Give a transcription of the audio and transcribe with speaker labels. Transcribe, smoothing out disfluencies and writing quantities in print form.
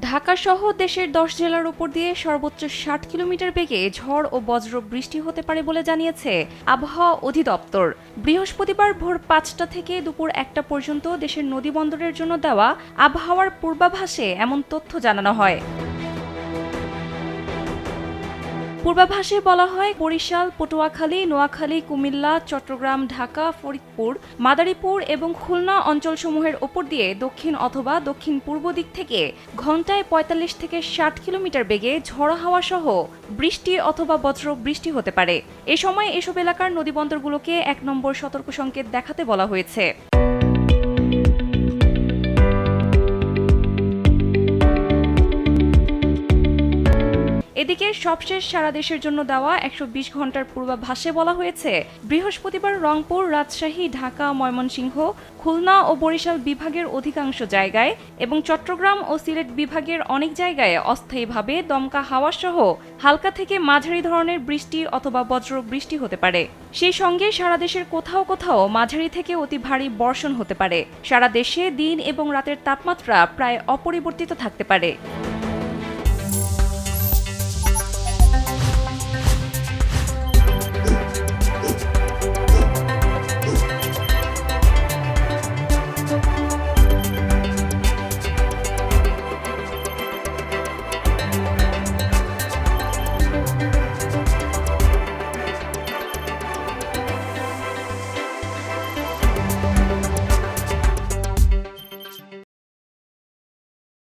Speaker 1: ঢাকাসহ দেশের ১০ জেলার উপর দিয়ে সর্বোচ্চ ৬০ কিলোমিটার বেগে ঝড় ও বজ্র বৃষ্টি হতে পারে বলে জানিয়েছে আবহাওয়া অধিদপ্তর। বৃহস্পতিবার ভোর ৫টা থেকে দুপুর ১টা পর্যন্ত দেশের নদীবন্দরের জন্য দেওয়া আবহাওয়ার পূর্বাভাসে এমন তথ্য জানানো হয়। পূর্বাভাসে বলা হয়, বরিশাল, পটুয়াখালী, নোয়াখালী, কুমিল্লা, চট্টগ্রাম, ঢাকা, ফরিদপুর, মাদারীপুর এবং খুলনা অঞ্চলসমূহের ওপর দিয়ে দক্ষিণ অথবা দক্ষিণ পূর্ব দিক থেকে ঘন্টায় ৪৫ থেকে ৬০ কিলোমিটার বেগে ঝড়ো হাওয়া সহ বৃষ্টি অথবা বজ্র বৃষ্টি হতে পারে। এ সময় এসব এলাকার নদীবন্দরগুলোকে ১ নম্বর সতর্ক সংকেত দেখাতে বলা হয়েছে। এদিকে সবশেষ সারা দেশের জন্য দেওয়া ১২০ ঘন্টার পূর্বাভাসে বলা হয়েছে, বৃহস্পতিবার রংপুর, রাজশাহী, ঢাকা, ময়মনসিংহ, খুলনা ও বরিশাল বিভাগের অধিকাংশ জায়গায় এবং চট্টগ্রাম ও সিলেট বিভাগের অনেক জায়গায় অস্থায়ীভাবে দমকা হাওয়া সহ হালকা থেকে মাঝারি ধরনের বৃষ্টি অথবা বজ্র বৃষ্টি হতে পারে। সেই সঙ্গে সারা দেশের কোথাও কোথাও মাঝারি থেকে অতি ভারী বর্ষণ হতে পারে। সারা দেশে দিন এবং রাতের তাপমাত্রা প্রায় অপরিবর্তিত থাকতে পারে।